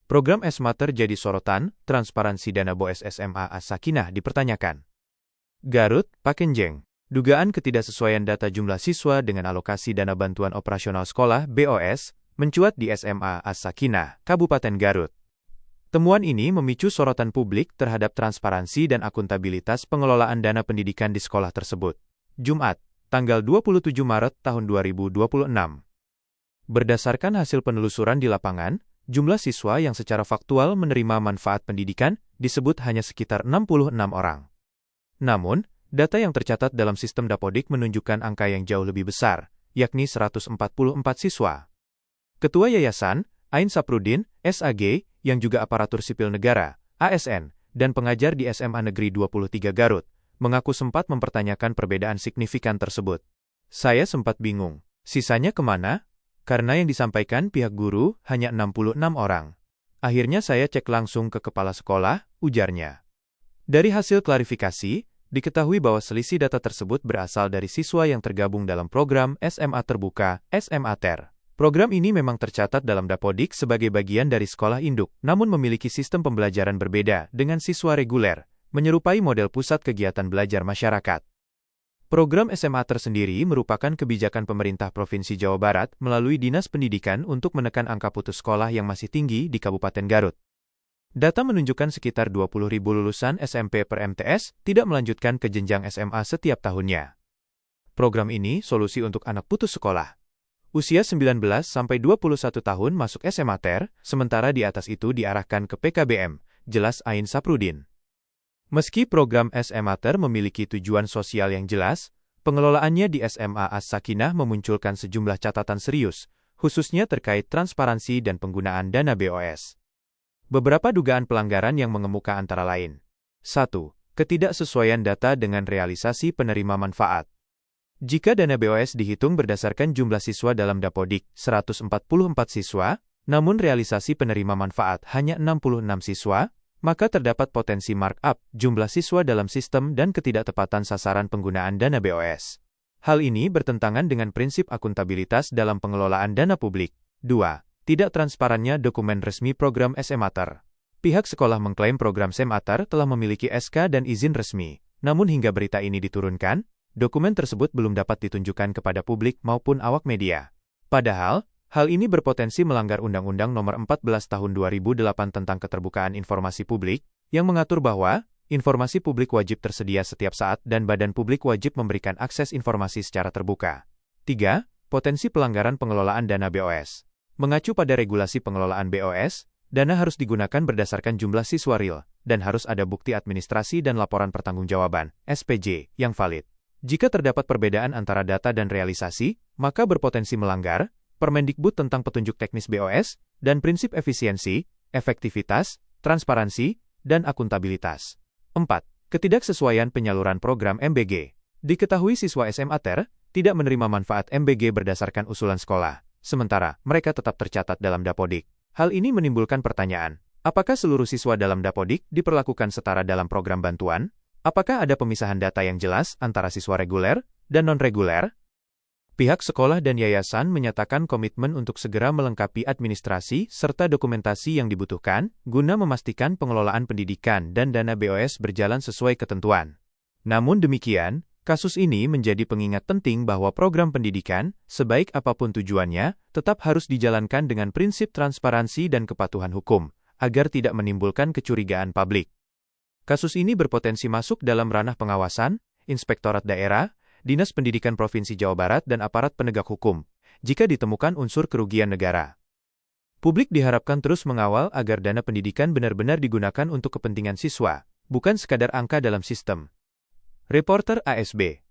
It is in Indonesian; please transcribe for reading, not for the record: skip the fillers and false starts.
Program S-Mater jadi sorotan, transparansi dana BOS SMA As-Sakinah dipertanyakan. Garut, Pakenjeng. Dugaan ketidaksesuaian data jumlah siswa dengan alokasi dana bantuan operasional sekolah (BOS) mencuat di SMA As-Sakinah, Kabupaten Garut. Temuan ini memicu sorotan publik terhadap transparansi dan akuntabilitas pengelolaan dana pendidikan di sekolah tersebut. Jumat, tanggal 27 Maret tahun 2026. Berdasarkan hasil penelusuran di lapangan, jumlah siswa yang secara faktual menerima manfaat pendidikan disebut hanya sekitar 66 orang. Namun, data yang tercatat dalam sistem Dapodik menunjukkan angka yang jauh lebih besar, yakni 144 siswa. Ketua Yayasan, Ain Saprudin, SAG, yang juga aparatur sipil negara, ASN, dan pengajar di SMA Negeri 23 Garut, mengaku sempat mempertanyakan perbedaan signifikan tersebut. Saya sempat bingung, sisanya kemana? Karena yang disampaikan pihak guru hanya 66 orang. Akhirnya saya cek langsung ke kepala sekolah, ujarnya. Dari hasil klarifikasi, diketahui bahwa selisih data tersebut berasal dari siswa yang tergabung dalam program SMA Terbuka, SMA-TER. Program ini memang tercatat dalam Dapodik sebagai bagian dari sekolah induk, namun memiliki sistem pembelajaran berbeda dengan siswa reguler, menyerupai model pusat kegiatan belajar masyarakat. Program SMA tersendiri merupakan kebijakan pemerintah Provinsi Jawa Barat melalui Dinas Pendidikan untuk menekan angka putus sekolah yang masih tinggi di Kabupaten Garut. Data menunjukkan sekitar 20.000 lulusan SMP per MTS tidak melanjutkan ke jenjang SMA setiap tahunnya. Program ini solusi untuk anak putus sekolah. Usia 19-21 tahun masuk SMA-TER, sementara di atas itu diarahkan ke PKBM, jelas Ain Saprudin. Meski program SMA-TER memiliki tujuan sosial yang jelas, pengelolaannya di SMA As-Sakinah memunculkan sejumlah catatan serius, khususnya terkait transparansi dan penggunaan dana BOS. Beberapa dugaan pelanggaran yang mengemuka antara lain. 1. Ketidaksesuaian data dengan realisasi penerima manfaat. Jika dana BOS dihitung berdasarkan jumlah siswa dalam Dapodik, 144 siswa, namun realisasi penerima manfaat hanya 66 siswa, maka terdapat potensi markup jumlah siswa dalam sistem dan ketidaktepatan sasaran penggunaan dana BOS. Hal ini bertentangan dengan prinsip akuntabilitas dalam pengelolaan dana publik. 2. Tidak transparannya dokumen resmi program SMA-TER. Pihak sekolah mengklaim program SMA-TER telah memiliki SK dan izin resmi, namun hingga berita ini diturunkan, dokumen tersebut belum dapat ditunjukkan kepada publik maupun awak media. Padahal, hal ini berpotensi melanggar Undang-Undang Nomor 14 Tahun 2008 tentang Keterbukaan Informasi Publik, yang mengatur bahwa informasi publik wajib tersedia setiap saat dan badan publik wajib memberikan akses informasi secara terbuka. 3. Potensi pelanggaran pengelolaan dana BOS. Mengacu pada regulasi pengelolaan BOS, dana harus digunakan berdasarkan jumlah siswa real, dan harus ada bukti administrasi dan laporan pertanggungjawaban, SPJ, yang valid. Jika terdapat perbedaan antara data dan realisasi, maka berpotensi melanggar Permendikbud tentang petunjuk teknis BOS, dan prinsip efisiensi, efektivitas, transparansi, dan akuntabilitas. 4. Ketidaksesuaian penyaluran program MBG. Diketahui siswa SMA-TER tidak menerima manfaat MBG berdasarkan usulan sekolah, sementara mereka tetap tercatat dalam Dapodik. Hal ini menimbulkan pertanyaan, apakah seluruh siswa dalam Dapodik diperlakukan setara dalam program bantuan? Apakah ada pemisahan data yang jelas antara siswa reguler dan non-reguler? Pihak sekolah dan yayasan menyatakan komitmen untuk segera melengkapi administrasi serta dokumentasi yang dibutuhkan guna memastikan pengelolaan pendidikan dan dana BOS berjalan sesuai ketentuan. Namun demikian, kasus ini menjadi pengingat penting bahwa program pendidikan, sebaik apapun tujuannya, tetap harus dijalankan dengan prinsip transparansi dan kepatuhan hukum, agar tidak menimbulkan kecurigaan publik. Kasus ini berpotensi masuk dalam ranah pengawasan, Inspektorat Daerah, Dinas Pendidikan Provinsi Jawa Barat dan aparat penegak hukum, jika ditemukan unsur kerugian negara. Publik diharapkan terus mengawal agar dana pendidikan benar-benar digunakan untuk kepentingan siswa, bukan sekadar angka dalam sistem. Reporter ASB